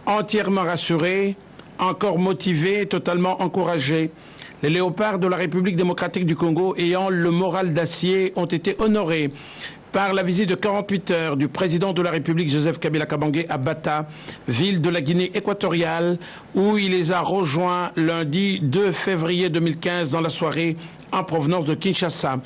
Entièrement rassurés, encore motivés, totalement encouragés. Les léopards de la République démocratique du Congo ayant le moral d'acier ont été honorés par la visite de 48 heures du président de la République Joseph Kabila Kabange à Bata, ville de la Guinée équatoriale, où il les a rejoints lundi 2 février 2015 dans la soirée en provenance de Kinshasa.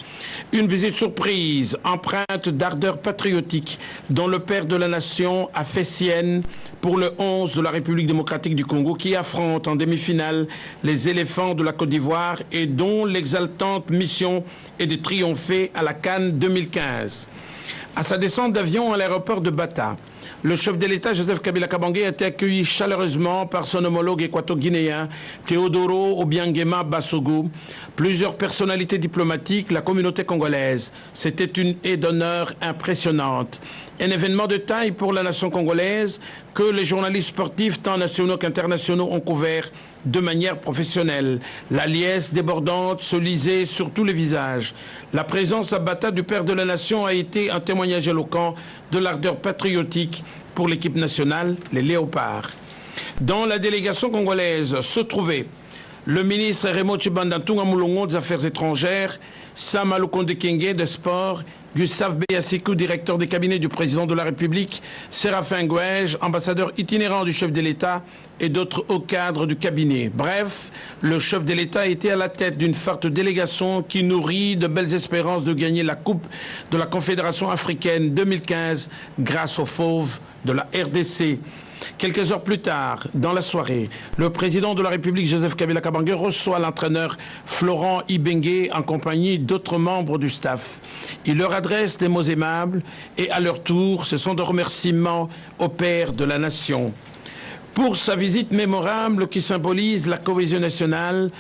Une visite surprise, empreinte d'ardeur patriotique, dont le père de la nation a fait sienne pour le 11 de la République démocratique du Congo qui affronte en demi-finale les éléphants de la Côte d'Ivoire et dont l'exaltante mission est de triompher à la CAN 2015. À sa descente d'avion à l'aéroport de Bata, le chef de l'État Joseph Kabila Kabange a été accueilli chaleureusement par son homologue équato-guinéen Théodoro Obiangema Basogo, plusieurs personnalités diplomatiques, la communauté congolaise. C'était une haie d'honneur impressionnante. Un événement de taille pour la nation congolaise que les journalistes sportifs tant nationaux qu'internationaux ont couvert de manière professionnelle. La liesse débordante se lisait sur tous les visages. La présence à Bata du père de la nation a été un témoignage éloquent de l'ardeur patriotique pour l'équipe nationale, les Léopards. Dans la délégation congolaise se trouvaient le ministre Remo Tchibandantunga Moulongo des Affaires étrangères, Sam Alukonde Kenge des Sports, Gustave Beyasikou, directeur des cabinets du président de la République, Séraphin Gouège, ambassadeur itinérant du chef de l'État et d'autres hauts cadres du cabinet. Bref, le chef de l'État était à la tête d'une forte délégation qui nourrit de belles espérances de gagner la Coupe de la Confédération africaine 2015 grâce aux fauves de la RDC. Quelques heures plus tard, dans la soirée, le président de la République, Joseph Kabila Kabange, reçoit l'entraîneur Florent Ibenge en compagnie d'autres membres du staff. Il leur adresse des mots aimables et à leur tour, ce sont des remerciements au père de la nation. Pour sa visite mémorable qui symbolise la cohésion nationale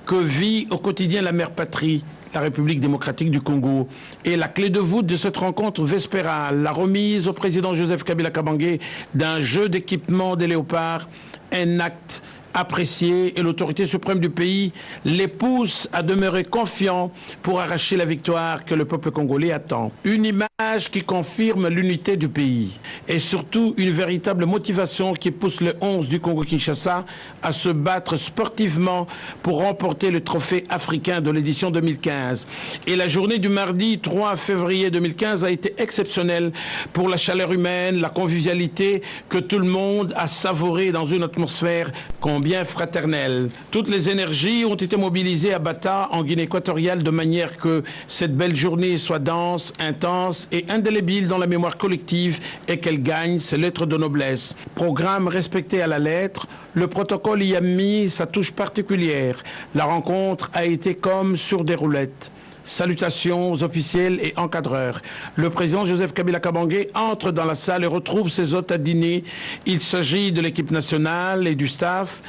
que vit au quotidien la mère patrie, la République démocratique du Congo. Et la clé de voûte de cette rencontre vespérale, la remise au président Joseph Kabila Kabange d'un jeu d'équipement des léopards, un acte apprécié et l'autorité suprême du pays les pousse à demeurer confiants pour arracher la victoire que le peuple congolais attend. Une image qui confirme l'unité du pays et surtout une véritable motivation qui pousse le 11 du Congo-Kinshasa à se battre sportivement pour remporter le trophée africain de l'édition 2015. Et la journée du mardi 3 février 2015 a été exceptionnelle pour la chaleur humaine, la convivialité que tout le monde a savourée dans une atmosphère bien fraternelle. Toutes les énergies ont été mobilisées à Bata, en Guinée équatoriale, de manière que cette belle journée soit dense, intense et indélébile dans la mémoire collective et qu'elle gagne ses lettres de noblesse. Programme respecté à la lettre, le protocole y a mis sa touche particulière. La rencontre a été comme sur des roulettes. Salutations aux officiels et encadreurs. Le président Joseph Kabila Kabange entre dans la salle et retrouve ses hôtes à dîner. Il s'agit de l'équipe nationale et du staff.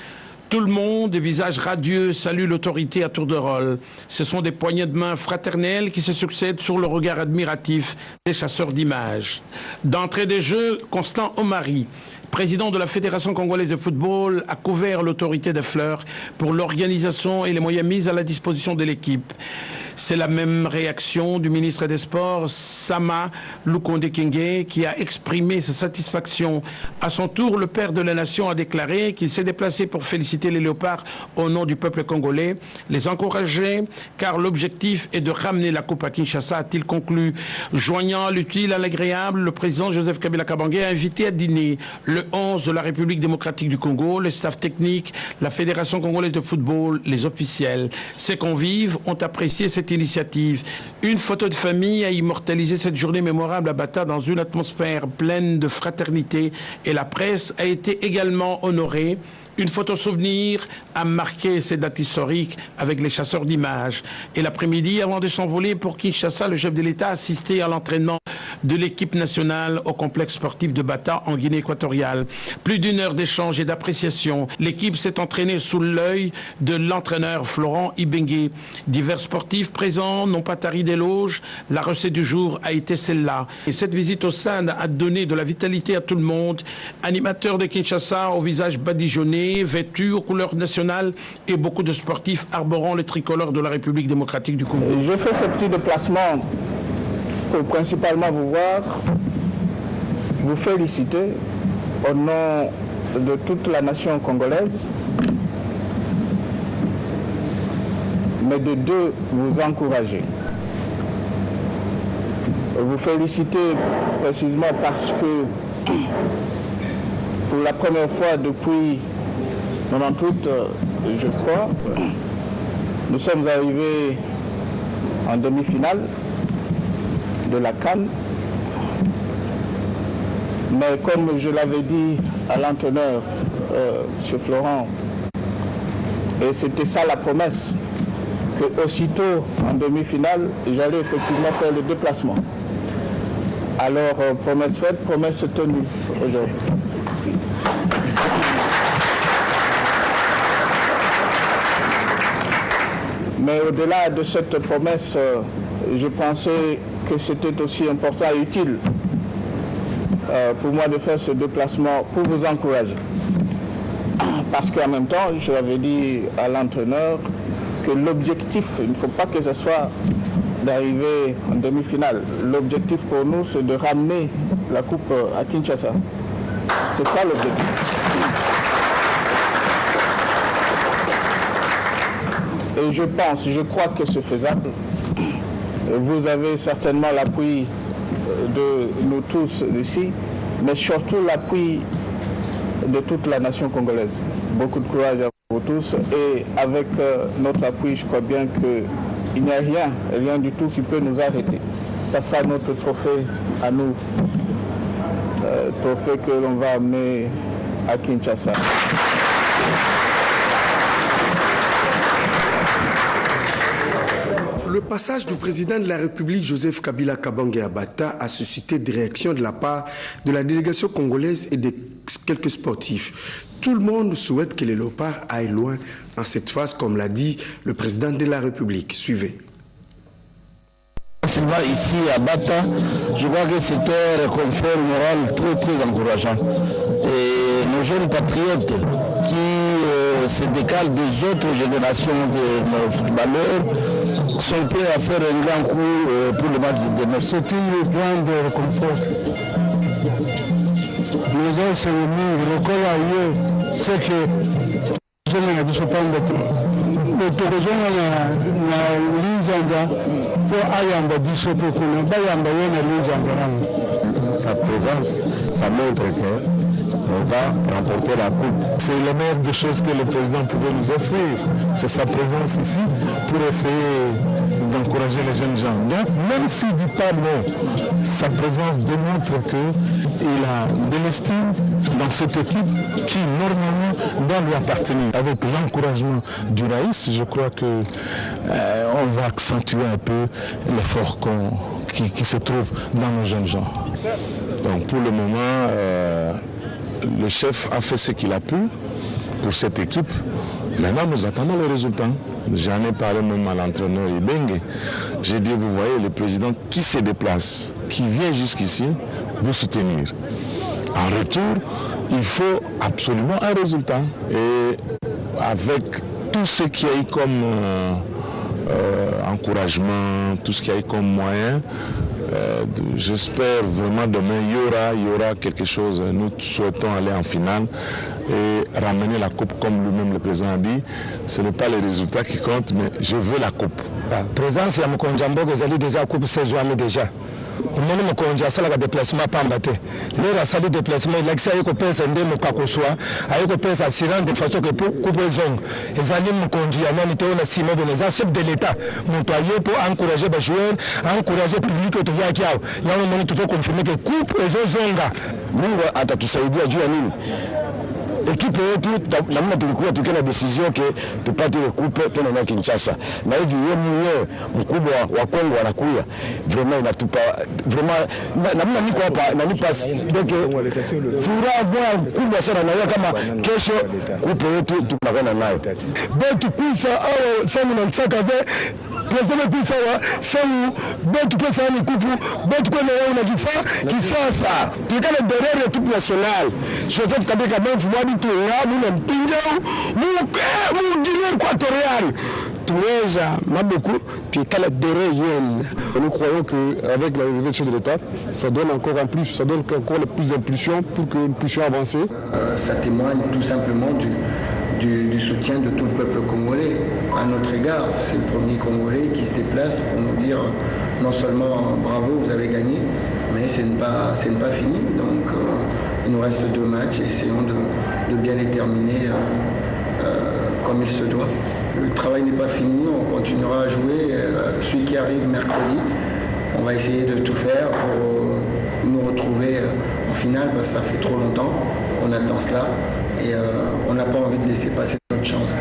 Tout le monde, des visages radieux, salue l'autorité à tour de rôle. Ce sont des poignées de main fraternelles qui se succèdent sur le regard admiratif des chasseurs d'images. D'entrée des jeux, Constant Omari, président de la Fédération congolaise de football, a couvert l'autorité des fleurs pour l'organisation et les moyens mis à la disposition de l'équipe. C'est la même réaction du ministre des Sports, Sama Lukonde Kenge, qui a exprimé sa satisfaction. À son tour, le père de la nation a déclaré qu'il s'est déplacé pour féliciter les léopards au nom du peuple congolais, les encourager, car l'objectif est de ramener la coupe à Kinshasa, a-t-il conclu. Joignant l'utile à l'agréable, le président Joseph Kabila Kabange a invité à dîner le 11 de la République démocratique du Congo, le staff technique, la Fédération congolaise de football, les officiels. Ces convives ont apprécié cette initiative. Une photo de famille a immortalisé cette journée mémorable à Bata dans une atmosphère pleine de fraternité et la presse a été également honorée. Une photo souvenir a marqué ces dates historiques avec les chasseurs d'images. Et l'après-midi, avant de s'envoler pour Kinshasa, le chef de l'État a assisté à l'entraînement de l'équipe nationale au complexe sportif de Bata en Guinée équatoriale. Plus d'une heure d'échange et d'appréciation. L'équipe s'est entraînée sous l'œil de l'entraîneur Florent Ibengue. Divers sportifs présents n'ont pas tari d'éloges. La recette du jour a été celle-là. Et cette visite au stade a donné de la vitalité à tout le monde. Animateurs de Kinshasa au visage badigeonné, vêtus aux couleurs nationales et beaucoup de sportifs arborant le tricolore de la République démocratique du Congo. Je fais ce petit déplacement pour principalement vous voir, vous féliciter au nom de toute la nation congolaise, mais de deux, vous encourager. Vous féliciter précisément parce que pour la première fois depuis 98, je crois, nous sommes arrivés en demi-finale de la CAN. Mais comme je l'avais dit à l'entraîneur, M. Florent, et c'était ça la promesse, que aussitôt en demi-finale, j'allais effectivement faire le déplacement. Alors, promesse faite, promesse tenue aujourd'hui. Mais au-delà de cette promesse, je pensais que c'était aussi important et utile pour moi de faire ce déplacement pour vous encourager. Parce qu'en même temps, je l'avais dit à l'entraîneur que l'objectif, il ne faut pas que ce soit d'arriver en demi-finale. L'objectif pour nous, c'est de ramener la coupe à Kinshasa. C'est ça l'objectif. Et je crois que c'est faisable. Vous avez certainement l'appui de nous tous ici, mais surtout l'appui de toute la nation congolaise. Beaucoup de courage à vous tous et avec notre appui, je crois bien qu'il n'y a rien du tout qui peut nous arrêter. Ça sera notre trophée à nous, trophée que l'on va amener à Kinshasa. Le passage du président de la République, Joseph Kabila Kabange à Bata, a suscité des réactions de la part de la délégation congolaise et de quelques sportifs. Tout le monde souhaite que les léopards aillent loin en cette phase, comme l'a dit le président de la République. Suivez. Ici à Bata, je crois que c'était un réconfort moral très encourageant. Et nos jeunes patriotes qui se décalent des autres générations de nos footballeurs sont prêts à faire un grand coup pour le match de demain. C'est une grande réconfort. Nous avons se remis, le col à c'est que sa présence, ça montre qu'on va remporter la coupe. C'est la meilleure des choses que le président pouvait nous offrir. C'est sa présence ici pour essayer d'encourager les jeunes gens. Donc, même s'il ne dit pas non, sa présence démontre qu'il a de l'estime dans cette équipe qui, normalement, doit lui appartenir. Avec l'encouragement du Raïs, je crois qu'on va accentuer un peu l'effort qui se trouve dans nos jeunes gens. Donc, pour le moment, le chef a fait ce qu'il a pu pour cette équipe. Maintenant, nous attendons les résultats. J'en ai parlé même à l'entraîneur Ibengue. J'ai dit, vous voyez, le président qui se déplace, qui vient jusqu'ici, vous soutenir. En retour, il faut absolument un résultat. Et avec tout ce qu'il y a eu comme encouragement, tout ce qu'il y a eu comme moyen, j'espère vraiment demain il y aura quelque chose. Nous souhaitons aller en finale et ramener la coupe comme lui-même le président a dit. Ce n'est pas les résultats qui comptent, mais je veux la coupe. La présence de Mokonjambo Gazali déjà coupe ses joueurs déjà. Omoni mokonzi asalaka déplacement pamba te lero asali déplacement ilakisi aye kopesa nde mokakoswa aye kopesa assurance de façon que coupe ezonga ezali mokonzi ya nani te oyo na nsima bene eza chef de l'état moto aye mpo encourager bajoueur encourager public oyo toyaki awa yango omoni tozokonfirme ke coupe ezozonga. Mungu atatusaidia juu ya nini? ekipe yetu namna tulikuwa tukiwa na decision ke tupate ile coupe tena na Kinshasa, na hivi yeye mwenyewe mkubwa wa Kongo anakuya, vraiment inatupa vraiment namna niko hapa nanipa donc furaha kubwa sana, na kama kesho coupe yetu tunakwenda nayo betu kufa au samu na msaka President Pisawa sawu betu pesa ni kupu betu kwenda wao na kisasa tulikana derere equipe nationale Joseph Kabila Kabange mwadi tu ngamu na mpinga mu Guinée équatoriale tuweza maboku tulikana derere yenne. Nous croyons qu'avec la révélation de l'État, ça donne encore un plus, ça donne encore plus d'impulsion pour que nous puissions avancer. Ça témoigne tout simplement du soutien de tout le peuple congolais à notre égard. C'est le premier Congolais qui se déplace pour nous dire non seulement bravo, vous avez gagné, mais ce n'est pas fini. Donc il nous reste 2 matchs et essayons de bien les terminer comme il se doit. Le travail n'est pas fini, on continuera à jouer. Celui qui arrive mercredi, on va essayer de tout faire pour nous retrouver en finale, parce que ça fait trop longtemps qu'on attend cela et on n'a pas envie de laisser passer notre chance.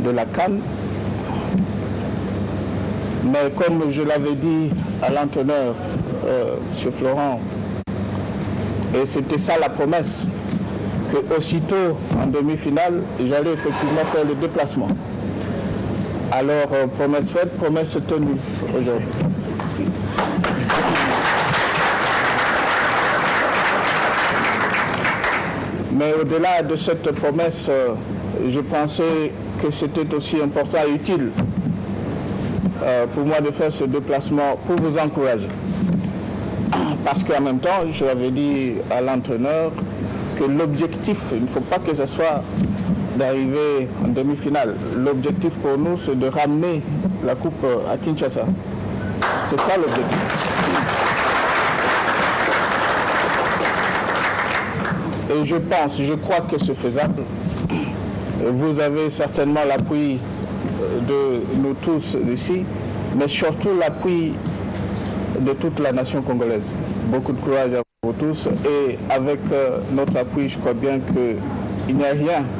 de la CAN. Mais comme je l'avais dit à l'entraîneur, M. Florent, et c'était ça la promesse, que aussitôt en demi-finale, j'allais effectivement faire le déplacement. Alors, promesse faite, promesse tenue aujourd'hui. Mais au-delà de cette promesse, je pensais que c'était aussi important et utile pour moi de faire ce déplacement pour vous encourager. Parce qu'en même temps, je l'avais dit à l'entraîneur que l'objectif, il ne faut pas que ce soit d'arriver en demi-finale. L'objectif pour nous, c'est de ramener la coupe à Kinshasa. C'est ça l'objectif. Et je crois que c'est faisable. Vous avez certainement l'appui de nous tous ici, mais surtout l'appui de toute la nation congolaise. Beaucoup de courage à vous tous et avec notre appui, je crois bien qu'il n'y a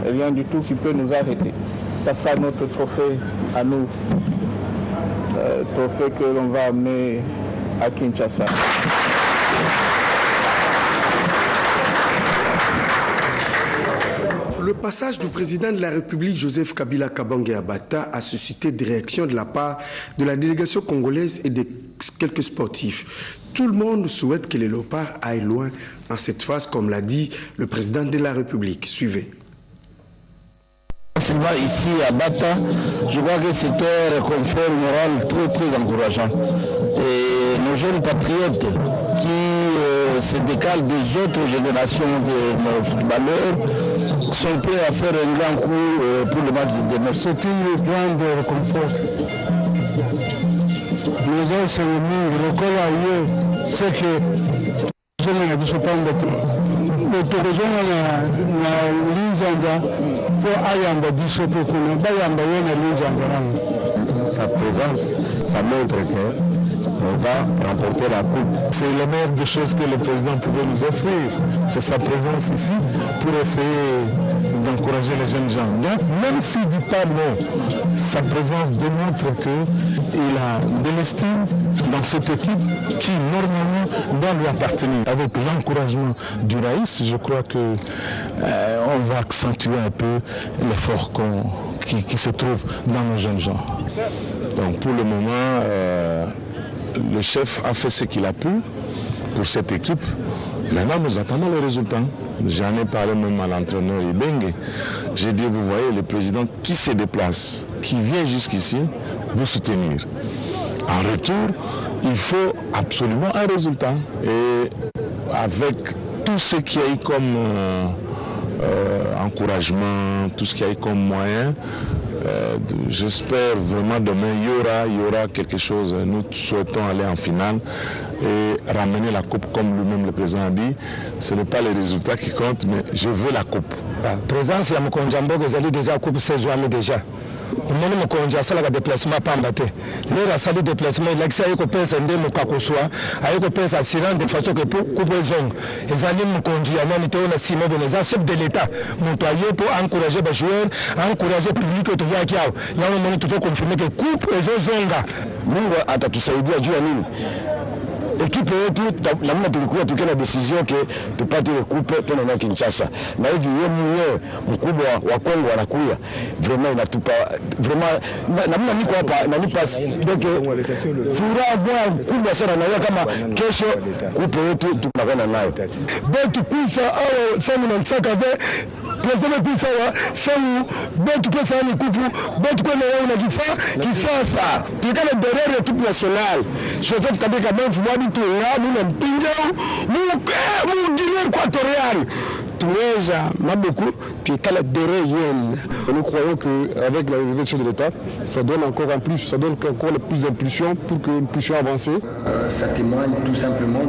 rien du tout qui peut nous arrêter. Ça sera notre trophée à nous, trophée que l'on va amener à Kinshasa. Le passage du président de la République, Joseph Kabila Kabange Abata, a suscité des réactions de la part de la délégation congolaise et de quelques sportifs. Tout le monde souhaite que les léopards aillent loin en cette phase, comme l'a dit le président de la République. Suivez. Ici à Bata, je crois que c'était un réconfort moral très encourageant. Et nos jeunes patriotes qui se décalent des autres générations de nos footballeurs sont prêts à faire un grand coup pour le match de demain. C'est une grande réconfort. Nous avons cérémonie, le record ailleurs, c'est que sa présence, ça montre qu'on va remporter la coupe. C'est la meilleure des choses que le président pouvait nous offrir. C'est sa présence ici pour essayer d'encourager les jeunes gens. Donc, même s'il ne dit pas non, sa présence démontre qu'il a de l'estime dans cette équipe qui, normalement, doit lui appartenir. Avec l'encouragement du Raïs, je crois qu'on va accentuer un peu l'effort qui se trouve dans nos jeunes gens. Donc, pour le moment, le chef a fait ce qu'il a pu pour cette équipe. Maintenant, nous attendons les résultats. J'en ai parlé même à l'entraîneur Ibengue. J'ai dit, vous voyez, le président qui se déplace, qui vient jusqu'ici, vous soutenir. En retour, il faut absolument un résultat. Et avec tout ce qu'il y a eu comme encouragement, tout ce qu'il y a eu comme moyen, j'espère vraiment demain il y aura quelque chose. Nous souhaitons aller en finale et ramener la coupe comme lui-même le président a dit. Ce n'est pas les résultats qui comptent, mais je veux la coupe. La présence de Mokonjambo Gezali déjà coupe saison déjà. Omoni mokonzi asalaka déplacement pamba te lero asali déplacement elakisi aye kopesa nde mokakoswa aye kopesa assurance de façon que coupe ezonga ezali mokonzi ya nani te oyo na nsima bone eza chef de l'état moto aye mpo encourager bajoueur encourager public oyo toyaki awa yango omoni tozokonfirme ke coupe ezozonga. Mungu atatusaidia juu ya nini? Ekipe yetu namna tulikuwa tukiwa na decision ke tupate ile kupe tena na Kinshasa, na hivi yeye mwenyewe mkubwa wa Kongo anakuya, vraiment inatupa vraiment namna niko hapa nanipa donc furaha kubwa sana na kama kesho kupe yetu tunakwenda nayo betu kufa au sema na msaka President Pisawa, Samu, betu pesa ni kupu, betu kwenda wao na kisasa. Tukana derere equipe nationale. Joseph Kabila Kabange mwadi tu ngamu na mpinga mu Guinée équatoriale. Tuweza maboku tukala derere yene. Nous croyons qu'avec la révélation de l'État, ça donne encore un plus, ça donne encore plus d'impulsion pour que nous puissions avancer. Ça témoigne tout simplement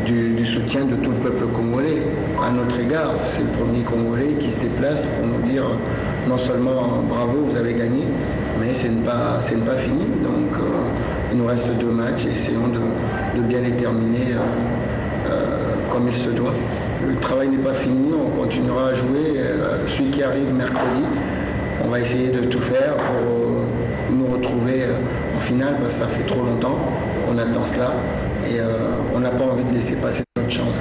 du soutien de tout le peuple congolais à notre égard. C'est le premier Congolais qui se déplace pour nous dire non seulement bravo, vous avez gagné, mais ce n'est pas fini. Donc il nous reste 2 matchs et essayons de bien les terminer comme il se doit. Le travail n'est pas fini, on continuera à jouer celui qui arrive mercredi On va essayer de tout faire pour nous retrouver en finale, parce que ça fait trop longtemps qu'on attend cela et on n'a pas envie de laisser passer notre chance.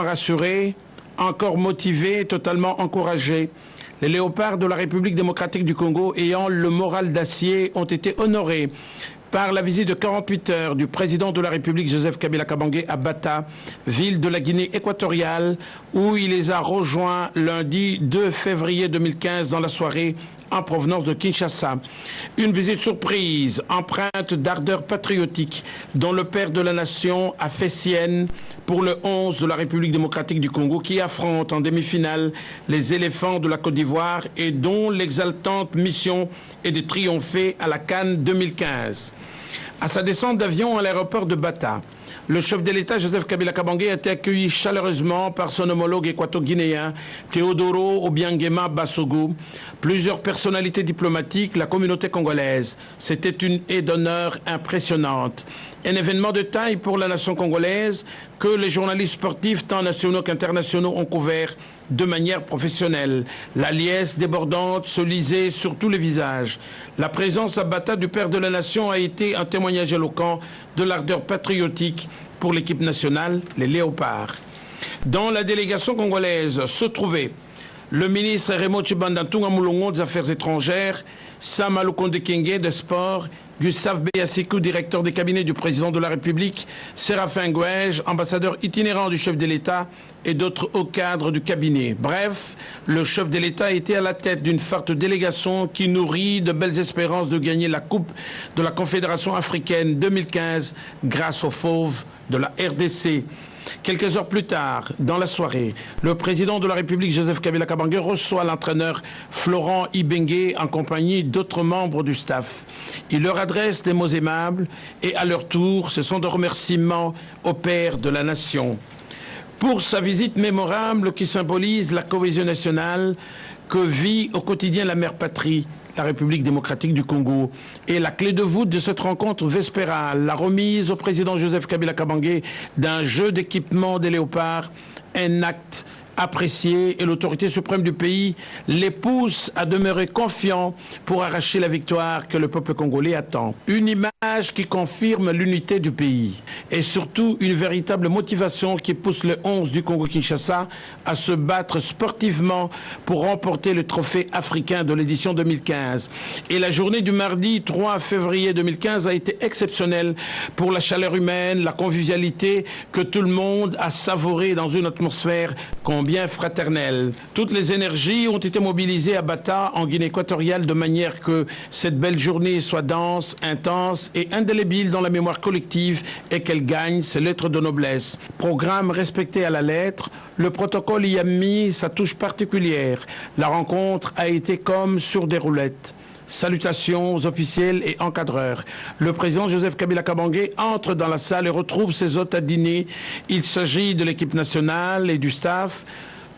entièrement rassurés, encore motivés, totalement encouragés. Les léopards de la République démocratique du Congo ayant le moral d'acier ont été honorés par la visite de 48 heures du président de la République Joseph Kabila Kabange à Bata, ville de la Guinée équatoriale, où il les a rejoints lundi 2 février 2015 dans la soirée en provenance de Kinshasa. Une visite surprise, empreinte d'ardeur patriotique, dont le père de la nation a fait sienne pour le 11 de la République démocratique du Congo qui affronte en demi-finale les éléphants de la Côte d'Ivoire et dont l'exaltante mission est de triompher à la CAN 2015. À sa descente d'avion à l'aéroport de Bata, le chef de l'État, Joseph Kabila Kabange, a été accueilli chaleureusement par son homologue équato-guinéen, Teodoro Obiangema Basogo, plusieurs personnalités diplomatiques, la communauté congolaise. C'était une haie d'honneur impressionnante. Un événement de taille pour la nation congolaise que les journalistes sportifs, tant nationaux qu'internationaux, ont couvert de manière professionnelle. La liesse débordante se lisait sur tous les visages. La présence à Bata du père de la nation a été un témoignage éloquent de l'ardeur patriotique pour l'équipe nationale, les Léopards. Dans la délégation congolaise se trouvaient le ministre Raymond Tshibanda Ntunga Moulongo des Affaires étrangères, Sam Alukonde Kenge des Sports, Gustave Beyasikou, directeur des cabinets du président de la République, Séraphin Gouège, ambassadeur itinérant du chef de l'État et d'autres hauts cadres du cabinet. Bref, le chef de l'État était à la tête d'une forte délégation qui nourrit de belles espérances de gagner la Coupe de la Confédération africaine 2015 grâce aux fauves de la RDC. Quelques heures plus tard, dans la soirée, le président de la République, Joseph Kabila Kabange, reçoit l'entraîneur Florent Ibenge en compagnie d'autres membres du staff. Il leur adresse des mots aimables et à leur tour, ce sont des remerciements au père de la nation. Pour sa visite mémorable qui symbolise la cohésion nationale que vit au quotidien la mère patrie, la République démocratique du Congo. Et la clé de voûte de cette rencontre vespérale, la remise au président Joseph Kabila Kabange d'un jeu d'équipement des léopards, un acte apprécié et l'autorité suprême du pays les pousse à demeurer confiants pour arracher la victoire que le peuple congolais attend. Une image qui confirme l'unité du pays et surtout une véritable motivation qui pousse le 11 du Congo-Kinshasa à se battre sportivement pour remporter le trophée africain de l'édition 2015. Et la journée du mardi 3 février 2015 a été exceptionnelle pour la chaleur humaine, la convivialité que tout le monde a savourée dans une atmosphère combien fraternelle. Toutes les énergies ont été mobilisées à Bata, en Guinée équatoriale, de manière que cette belle journée soit dense, intense et indélébile dans la mémoire collective et qu'elle gagne ses lettres de noblesse. Programme respecté à la lettre, le protocole y a mis sa touche particulière. La rencontre a été comme sur des roulettes. Salutations aux officiels et encadreurs. Le président Joseph Kabila Kabange entre dans la salle et retrouve ses hôtes à dîner. Il s'agit de l'équipe nationale et du staff.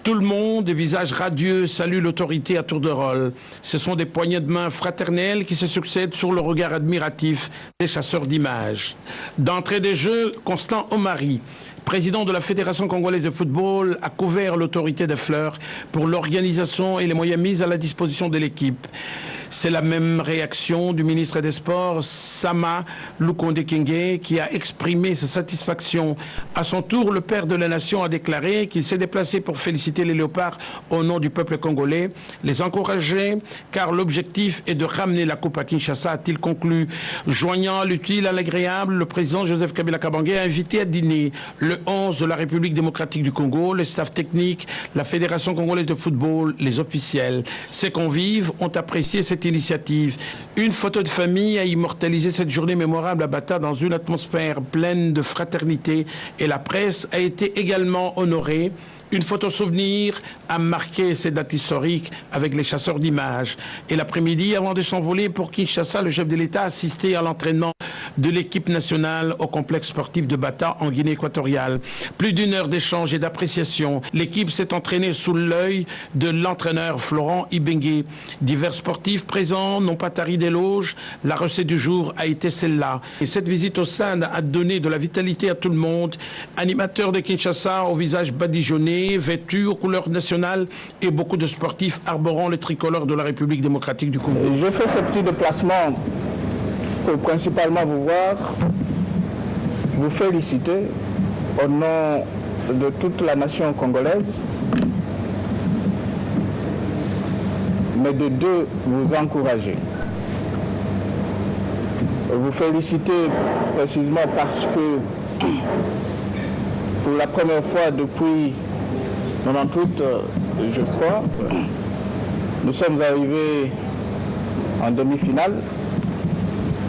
Tout le monde, des visages radieux, salue l'autorité à tour de rôle. Ce sont des poignées de main fraternelles qui se succèdent sur le regard admiratif des chasseurs d'images. D'entrée des jeux, Constant Omari, président de la Fédération congolaise de football, a couvert l'autorité des fleurs pour l'organisation et les moyens mis à la disposition de l'équipe. C'est la même réaction du ministre des Sports, Sama Lukonde Kenge, qui a exprimé sa satisfaction. À son tour, le père de la nation a déclaré qu'il s'est déplacé pour féliciter les léopards au nom du peuple congolais, les encourager, car l'objectif est de ramener la coupe à Kinshasa, a-t-il conclu. Joignant l'utile à l'agréable, le président Joseph Kabila Kabange a invité à dîner le 11 de la République démocratique du Congo, le staff technique, la Fédération congolaise de football, les officiels. Ces convives ont apprécié cette initiative. Une photo de famille a immortalisé cette journée mémorable à Bata dans une atmosphère pleine de fraternité et la presse a été également honorée. Une photo souvenir a marqué ces dates historiques avec les chasseurs d'images. Et l'après-midi, avant de s'envoler pour Kinshasa, le chef de l'État a assisté à l'entraînement de l'équipe nationale au complexe sportif de Bata en Guinée équatoriale. Plus d'une heure d'échange et d'appréciation. L'équipe s'est entraînée sous l'œil de l'entraîneur Florent Ibenge. Divers sportifs présents n'ont pas tari d'éloges. La recette du jour a été celle-là. Et cette visite au stade a donné de la vitalité à tout le monde. Animateurs de Kinshasa au visage badigeonné, vêtus aux couleurs nationales et beaucoup de sportifs arborant le tricolore de la République démocratique du Congo. Je fais ce petit déplacement pour principalement vous voir, vous féliciter au nom de toute la nation congolaise, mais de deux, vous encourager. Vous féliciter précisément parce que pour la première fois depuis 98, je crois, nous sommes arrivés en demi-finale